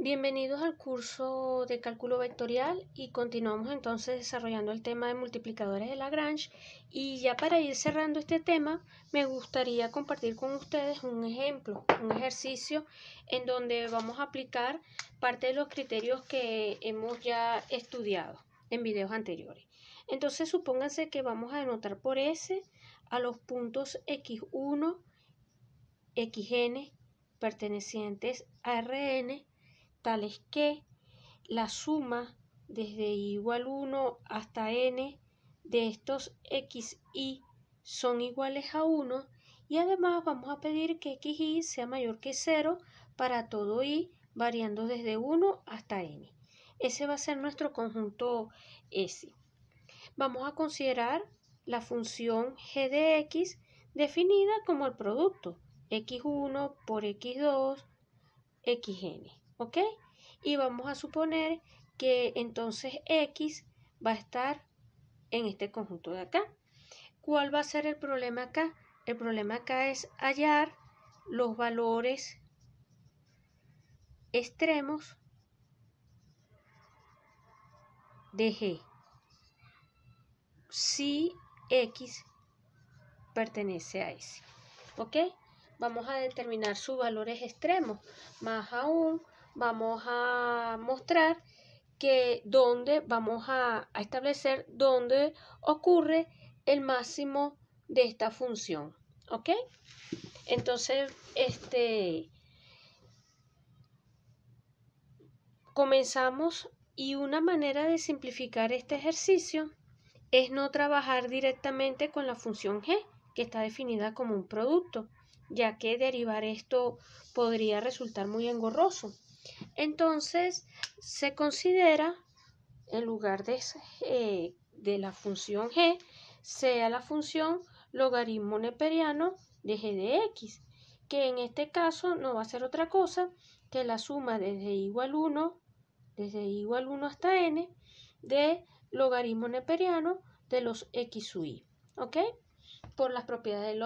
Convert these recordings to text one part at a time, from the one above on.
Bienvenidos al curso de cálculo vectorial y continuamos entonces desarrollando el tema de multiplicadores de Lagrange, y ya para ir cerrando este tema me gustaría compartir con ustedes un ejemplo, un ejercicio en donde vamos a aplicar parte de los criterios que hemos ya estudiado en videos anteriores. Entonces supónganse que vamos a denotar por S a los puntos x1, xn pertenecientes a Rn, tales que la suma desde i igual 1 hasta n de estos x y son iguales a 1, y además vamos a pedir que xy sea mayor que 0 para todo y variando desde 1 hasta n. Ese va a ser nuestro conjunto S. Vamos a considerar la función g de x definida como el producto x1 por x2 xn, ¿ok? Y vamos a suponer que entonces x va a estar en este conjunto de acá. ¿Cuál va a ser el problema acá? El problema acá es hallar los valores extremos de g si x pertenece a S, ¿ok? Vamos a determinar sus valores extremos. Más aún, vamos a mostrar que vamos a establecer dónde ocurre el máximo de esta función, ¿ok? Entonces, comenzamos, y una manera de simplificar este ejercicio es no trabajar directamente con la función g, que está definida como un producto, ya que derivar esto podría resultar muy engorroso. Entonces, se considera, en lugar de la función g, sea la función logaritmo neperiano de g de x, que en este caso no va a ser otra cosa que la suma desde i igual 1 hasta n de logaritmo neperiano de los x sub i, ¿ok? Por las propiedades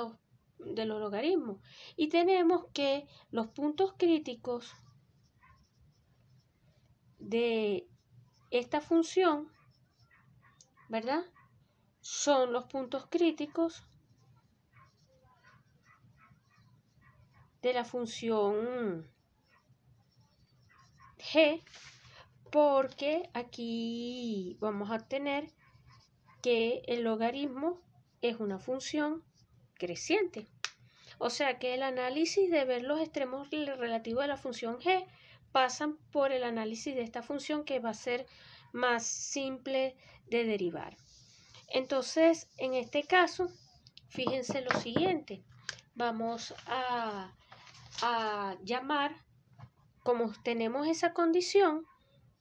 de los logaritmos. Y tenemos que los puntos críticos de esta función, ¿verdad?, son los puntos críticos de la función g, porque aquí vamos a tener que el logaritmo es una función creciente. O sea que el análisis de ver los extremos relativos a la función g pasan por el análisis de esta función, que va a ser más simple de derivar. Entonces, en este caso, fíjense lo siguiente. Vamos a llamar, como tenemos esa condición,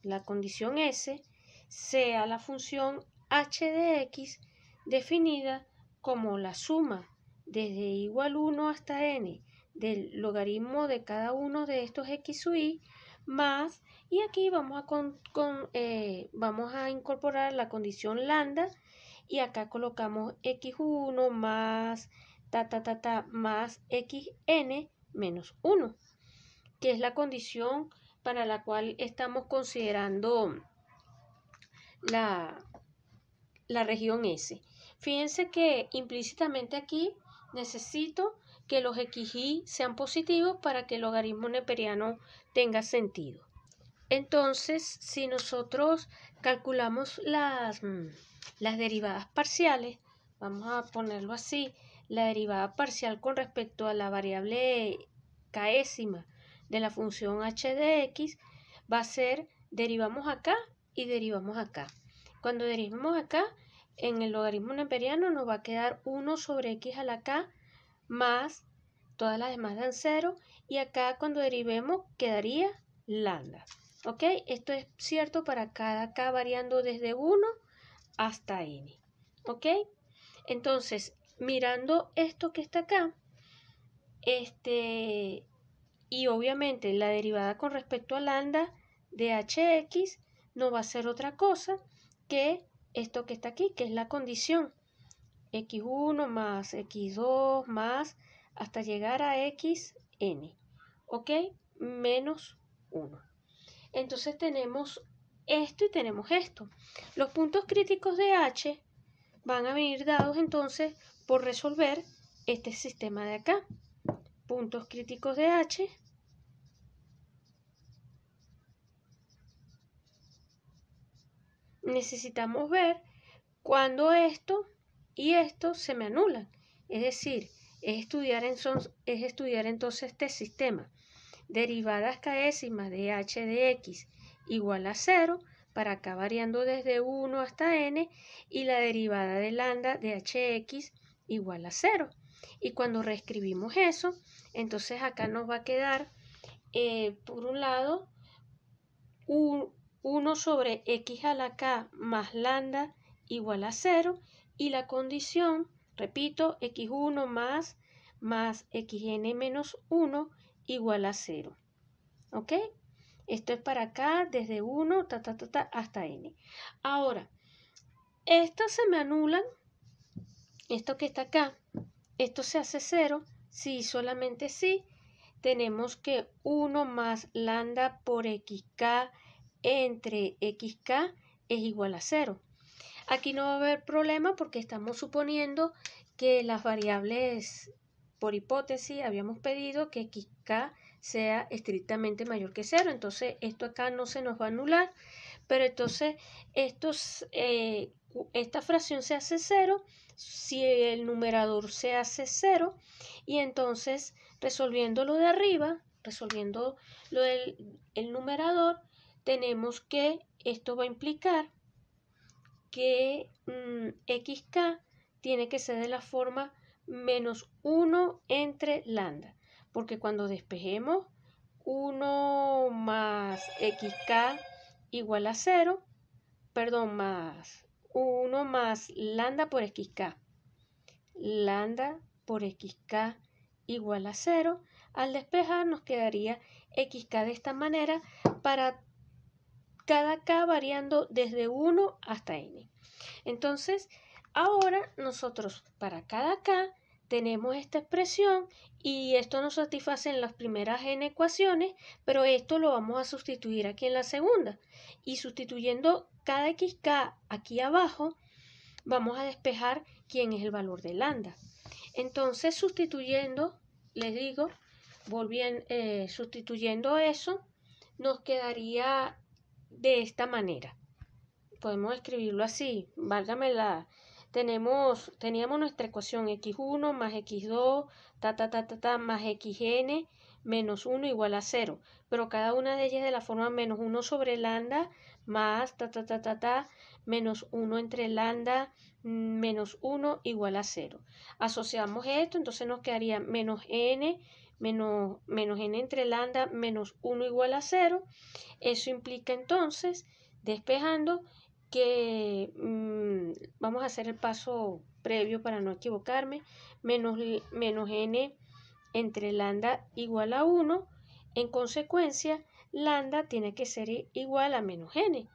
la condición S, sea la función h de x definida como la suma desde i igual 1 hasta n del logaritmo de cada uno de estos x sub i más, y aquí vamos a incorporar la condición lambda, y acá colocamos x1 más más xn menos 1, que es la condición para la cual estamos considerando la región S. Fíjense que implícitamente aquí necesito que los xy sean positivos para que el logaritmo neperiano tenga sentido. Entonces, si nosotros calculamos las derivadas parciales, vamos a ponerlo así, la derivada parcial con respecto a la variable késima de la función h de x va a ser, derivamos acá y derivamos acá. Cuando derivemos acá, en el logaritmo neperiano nos va a quedar 1 sobre x a la k más, todas las demás dan 0, y acá cuando derivemos quedaría lambda. ¿Ok? Esto es cierto para cada k variando desde 1 hasta n. ¿Ok? Entonces, mirando esto que está acá, y obviamente la derivada con respecto a lambda de hx no va a ser otra cosa que esto que está aquí, que es la condición x1 más x2 más hasta llegar a xn, ¿ok? Menos 1. Entonces tenemos esto y tenemos esto. Los puntos críticos de H van a venir dados entonces por resolver este sistema de acá. Puntos críticos de H necesitamos ver cuando esto y esto se me anulan. Es decir, es estudiar entonces este sistema. Derivadas k'ésimas de h de x igual a 0, para acá variando desde 1 hasta n, y la derivada de lambda de hx igual a 0. Y cuando reescribimos eso, entonces acá nos va a quedar, por un lado, 1 sobre x a la k más lambda igual a 0, y la condición, repito, x1 más xn menos 1 igual a 0. ¿Ok? Esto es para acá, desde 1 hasta n. Ahora, estas se me anulan, esto que está acá, esto se hace 0, sí, solamente sí. Tenemos que 1 más lambda por xk entre xk es igual a 0. Aquí no va a haber problema porque estamos suponiendo que las variables, por hipótesis, habíamos pedido que xk sea estrictamente mayor que 0. Entonces esto acá no se nos va a anular, pero entonces esta fracción se hace 0 si el numerador se hace 0, y entonces resolviendo lo de arriba, resolviendo lo del numerador, tenemos que esto va a implicar que xk tiene que ser de la forma menos 1 entre lambda, porque cuando despejemos 1 más xk igual a 0, perdón, más 1 más lambda por xk, lambda por xk igual a 0, al despejar nos quedaría xk de esta manera para cada k variando desde 1 hasta n. Entonces, ahora nosotros para cada k tenemos esta expresión y esto nos satisface en las primeras n ecuaciones, pero esto lo vamos a sustituir aquí en la segunda. Y sustituyendo cada xk aquí abajo, vamos a despejar quién es el valor de lambda. Entonces, sustituyendo, les digo, sustituyendo eso, nos quedaría de esta manera. Podemos escribirlo así, válgame teníamos nuestra ecuación x1 más x2, más xn menos 1 igual a 0, pero cada una de ellas de la forma menos 1 sobre lambda más menos 1 entre lambda menos 1 igual a 0. Asociamos esto, entonces nos quedaría menos n entre lambda menos 1 igual a 0. Eso implica entonces, despejando, que vamos a hacer el paso previo para no equivocarme, menos n entre lambda igual a 1. En consecuencia, lambda tiene que ser igual a menos n.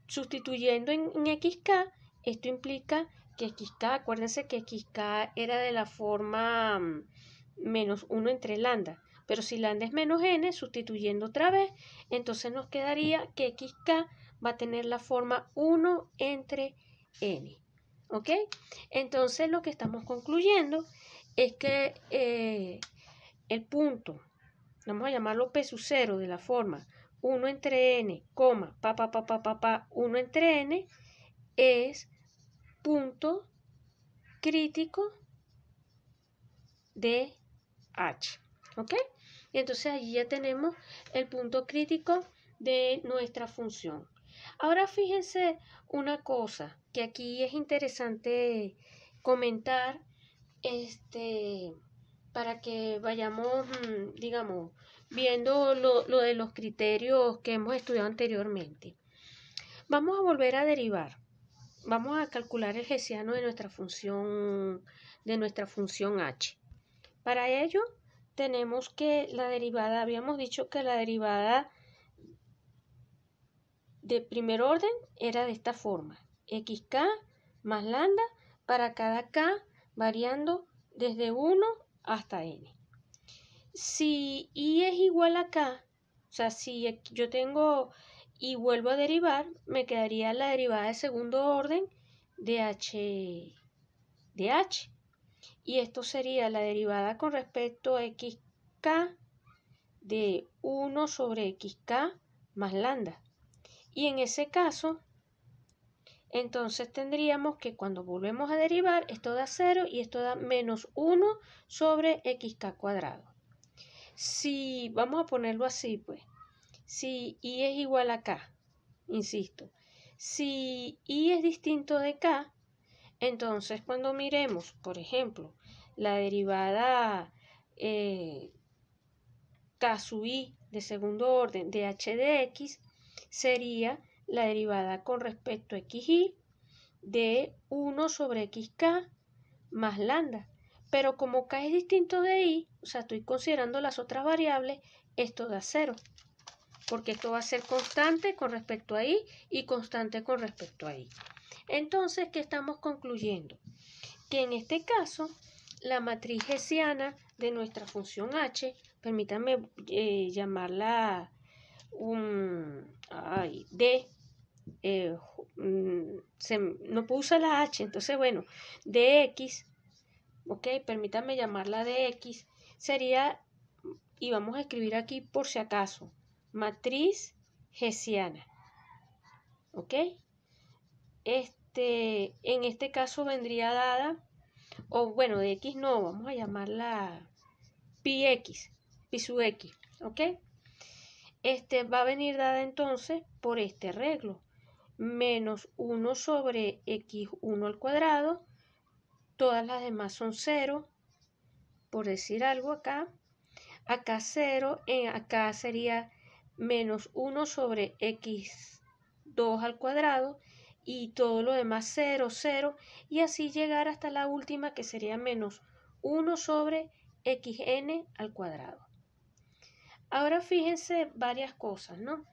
Sustituyendo en xk, esto implica que xk, acuérdense que xk era de la forma menos 1 entre lambda, pero si lambda es menos n, sustituyendo otra vez, entonces nos quedaría que xk va a tener la forma 1 entre n. ¿Ok? Entonces lo que estamos concluyendo es que el punto, vamos a llamarlo P sub 0 de la forma 1 entre n, 1 entre n, es punto crítico de H. ¿Ok? Y entonces allí ya tenemos el punto crítico de nuestra función. Ahora fíjense una cosa que aquí es interesante comentar, para que vayamos, digamos, viendo lo de los criterios que hemos estudiado anteriormente. Vamos a volver a derivar. Vamos a calcular el hessiano de nuestra función h. Para ello tenemos que la derivada, habíamos dicho que la derivada de primer orden era de esta forma: xk más lambda para cada k variando desde 1 hasta n. Si i es igual a k, O sea, si yo tengo y vuelvo a derivar, me quedaría la derivada de segundo orden de h de h. Y esto sería la derivada con respecto a xk de 1 sobre xk más lambda. Y en ese caso, entonces tendríamos que cuando volvemos a derivar, esto da 0 y esto da menos 1 sobre xk cuadrado. Si vamos a ponerlo así, pues, si y es igual a k, insisto, si y es distinto de k, entonces cuando miremos, por ejemplo, la derivada k sub i de segundo orden de h de x, sería la derivada con respecto a xy de 1 sobre xk más lambda. Pero como k es distinto de y, o sea, estoy considerando las otras variables, esto da 0. Porque esto va a ser constante con respecto a y y constante con respecto a y. Entonces, ¿qué estamos concluyendo? Que en este caso, la matriz hessiana de nuestra función h, permítanme llamarla D, no puedo usar la h, entonces bueno, dx, ok, permítanme llamarla dx, sería, y vamos a escribir aquí por si acaso, matriz hessiana, ok, en este caso vendría dada, o bueno, de x no, vamos a llamarla pi x, pi sub x, ok, va a venir dada entonces por este arreglo, menos 1 sobre x1 al cuadrado, todas las demás son 0, por decir algo acá 0, acá sería menos 1 sobre x2 al cuadrado y todo lo demás 0, 0 y así llegar hasta la última que sería menos 1 sobre xn al cuadrado. Ahora fíjense varias cosas, ¿no?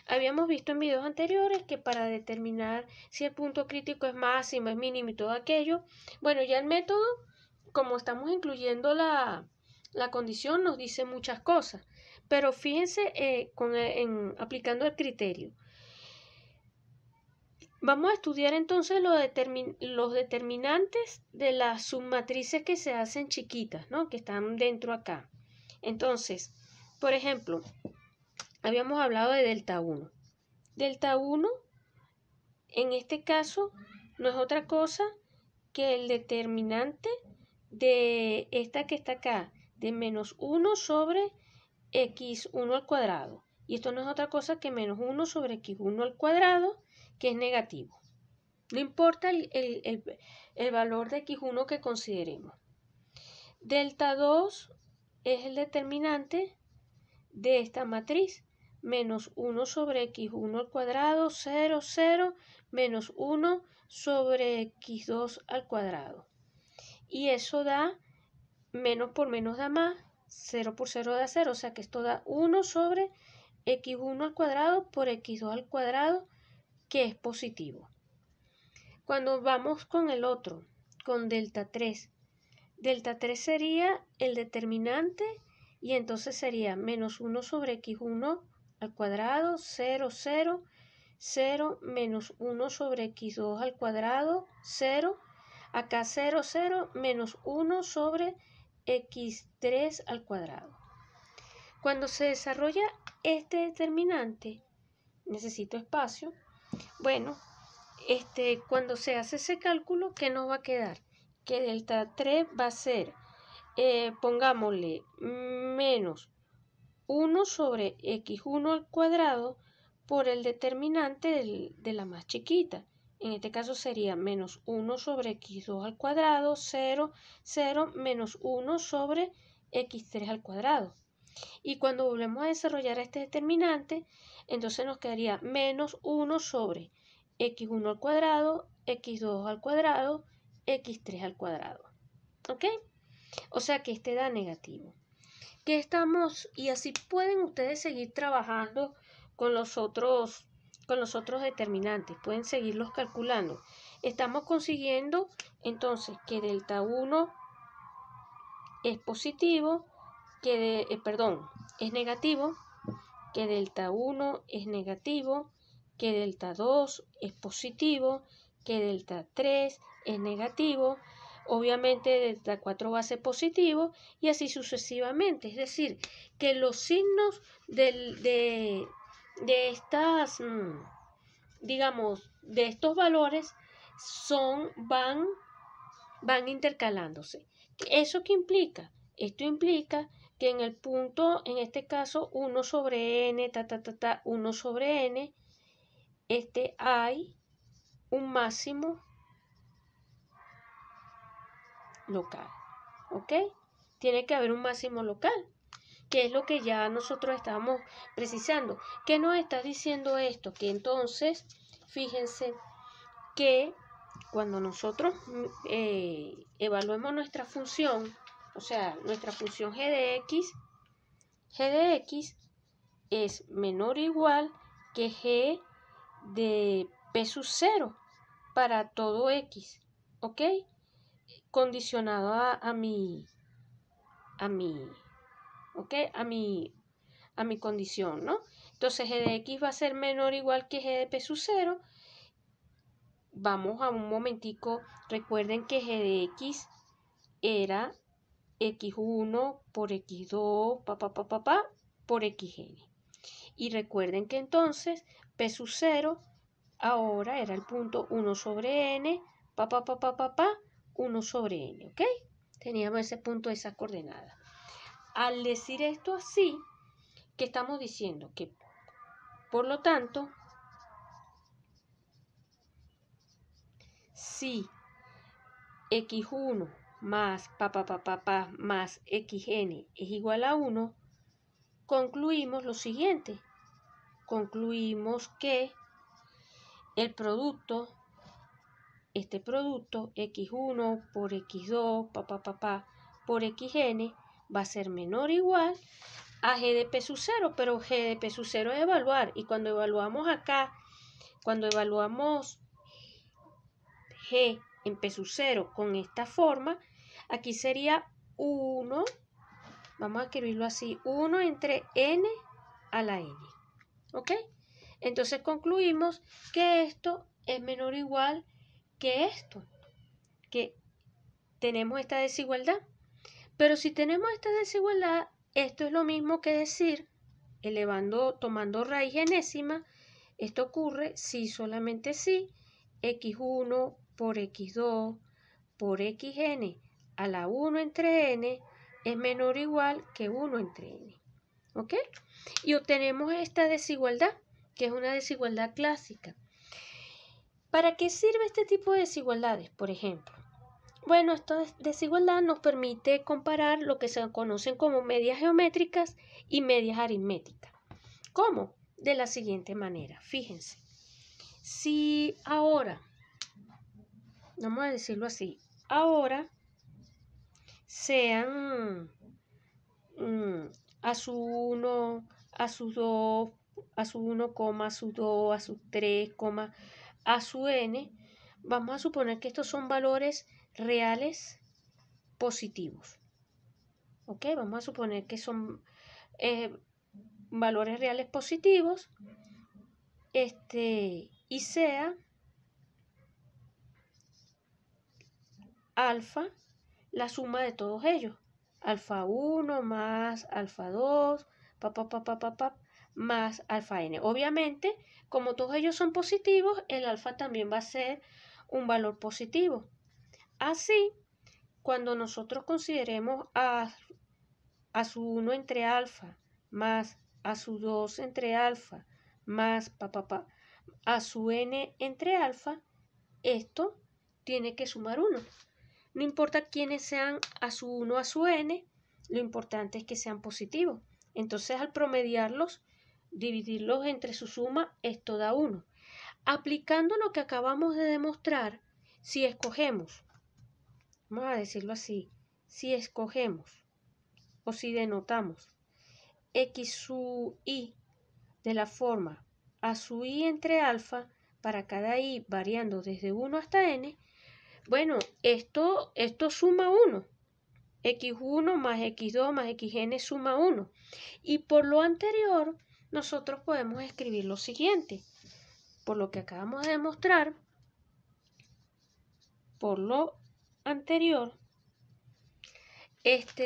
Habíamos visto en videos anteriores que para determinar si el punto crítico es máximo, es mínimo y todo aquello, bueno, ya el método, como estamos incluyendo la condición, nos dice muchas cosas. Pero fíjense aplicando el criterio. Vamos a estudiar entonces los determinantes de las submatrices que se hacen chiquitas, ¿no? Que están dentro acá. Entonces, por ejemplo, habíamos hablado de delta 1. Delta 1, en este caso, no es otra cosa que el determinante de esta que está acá, de menos 1 sobre x1 al cuadrado. Y esto no es otra cosa que menos 1 sobre x1 al cuadrado, que es negativo. No importa el valor de x1 que consideremos. Delta 2 es el determinante de esta matriz. Menos 1 sobre x1 al cuadrado, 0, 0, menos 1 sobre x2 al cuadrado. Y eso da, menos por menos da más, 0 por 0 da 0, o sea que esto da 1 sobre x1 al cuadrado por x2 al cuadrado, que es positivo. Cuando vamos con el otro, con delta 3 sería el determinante y entonces sería menos 1 sobre x1 al cuadrado, 0, 0, 0, menos 1 sobre x2 al cuadrado, 0, acá 0, 0, menos 1 sobre x3 al cuadrado. Cuando se desarrolla este determinante, necesito espacio, bueno, cuando se hace ese cálculo, ¿qué nos va a quedar? Que delta 3 va a ser, pongámosle, menos 1 sobre x1 al cuadrado por el determinante de la más chiquita. En este caso sería menos 1 sobre x2 al cuadrado, 0, 0, menos 1 sobre x3 al cuadrado. Y cuando volvemos a desarrollar este determinante, entonces nos quedaría menos 1 sobre x1 al cuadrado, x2 al cuadrado, x3 al cuadrado. ¿Ok? O sea que este da negativo. ¿Qué estamos? Y así pueden ustedes seguir trabajando con los otros determinantes. Pueden seguirlos calculando. Estamos consiguiendo entonces que delta 1 es positivo, es negativo, que delta 1 es negativo, que delta 2 es positivo, que delta 3 es negativo, obviamente delta 4 va a ser positivo y así sucesivamente. Es decir, que los signos de estas, digamos, de estos valores van intercalándose. ¿Eso qué implica? Esto implica que en el punto, en este caso, 1 sobre n, 1 sobre n, hay un máximo local, ¿ok? Tiene que haber un máximo local, que es lo que ya nosotros estábamos precisando. ¿Qué nos está diciendo esto? Que entonces, fíjense que cuando nosotros evaluemos nuestra función, o sea, nuestra función g de x es menor o igual que g de p sub 0 para todo x, ¿ok? Condicionado a mi condición, ¿no? Entonces g de x va a ser menor o igual que g de p sub 0. Vamos a un momentico, recuerden que g de x era x1 por x2, por xn. Y recuerden que entonces p sub 0 ahora era el punto 1 sobre n, 1 sobre n, ¿ok? Teníamos ese punto, esa coordenada. Al decir esto así, ¿qué estamos diciendo? Que, por lo tanto, si x1 más más xn es igual a 1, concluimos lo siguiente. Concluimos que el producto, este producto, x1 por x2, por xn, va a ser menor o igual a g de p sub 0, pero g de p sub 0 es evaluar, y cuando evaluamos acá, cuando evaluamos g en p sub 0 con esta forma, aquí sería 1, vamos a escribirlo así, 1 entre n a la n, ¿ok? Entonces concluimos que esto es menor o igual que esto, que tenemos esta desigualdad. Pero si tenemos esta desigualdad, esto es lo mismo que decir, tomando raíz enésima, esto ocurre si, solamente si, x1 por x2 por xn a la 1 entre n es menor o igual que 1 entre n, ¿ok? Y obtenemos esta desigualdad, que es una desigualdad clásica. ¿Para qué sirve este tipo de desigualdades, por ejemplo? Bueno, esta desigualdad nos permite comparar lo que se conocen como medias geométricas y medias aritméticas. ¿Cómo? De la siguiente manera, fíjense. Si ahora, vamos a decirlo así, ahora sean a su 1, a su 2, a su 1, a su 2, a su 3, a su n, vamos a suponer que estos son valores reales positivos. ¿Ok? Vamos a suponer que son valores reales positivos, y sea alfa la suma de todos ellos. Alfa 1 más alfa 2, más alfa n. Obviamente, como todos ellos son positivos, el alfa también va a ser un valor positivo. Así, cuando nosotros consideremos a su 1 entre alfa más a su 2 entre alfa más a su n entre alfa, esto tiene que sumar 1. No importa quiénes sean a su 1 o a su n, lo importante es que sean positivos. Entonces, al promediarlos, dividirlos entre su suma, esto da 1. Aplicando lo que acabamos de demostrar, si escogemos, vamos a decirlo así, si escogemos o si denotamos x sub i de la forma a sub i entre alfa para cada i variando desde 1 hasta n, bueno, esto suma 1. x1 más x2 más xn suma 1. Y por lo anterior, nosotros podemos escribir lo siguiente. Por lo que acabamos de demostrar, por lo anterior,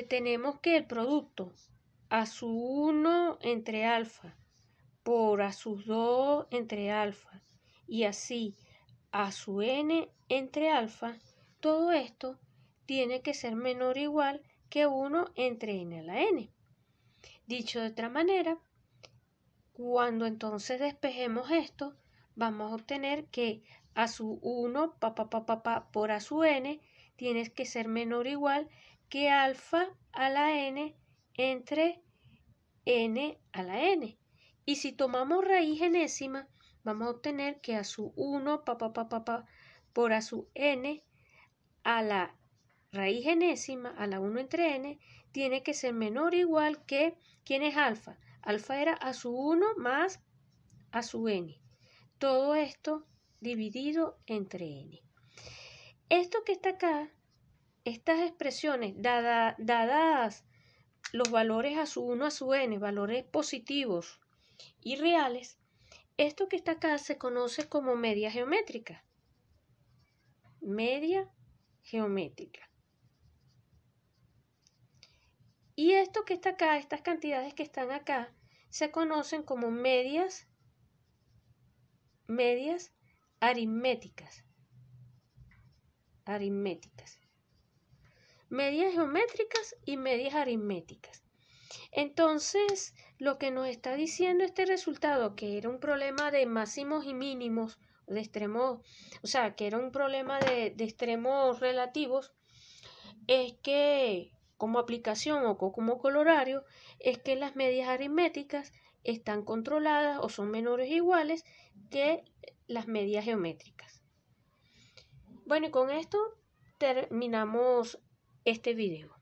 tenemos que el producto a su 1 entre alfa por a sus 2 entre alfa y así a su n entre alfa, todo esto tiene que ser menor o igual que 1 entre n a la n. Dicho de otra manera, cuando entonces despejemos esto, vamos a obtener que a su 1 por a su n tiene que ser menor o igual que alfa a la n entre n a la n. Y si tomamos raíz enésima, vamos a obtener que a su 1 por a su n a la raíz enésima, a la 1 entre n, tiene que ser menor o igual que, ¿quién es alfa? Alfa era a su 1 más a su n. Todo esto dividido entre n. Esto que está acá, estas expresiones dadas los valores a su 1 a su n, valores positivos y reales, esto que está acá se conoce como media geométrica. Media geométrica. Y esto que está acá, estas cantidades que están acá, se conocen como medias aritméticas. Medias geométricas y medias aritméticas. Entonces, lo que nos está diciendo este resultado, que era un problema de máximos y mínimos, de extremos, o sea, que era un problema de extremos relativos, es que, como aplicación o como colorario, es que las medias aritméticas están controladas o son menores o iguales que las medias geométricas. Bueno, y con esto terminamos este video.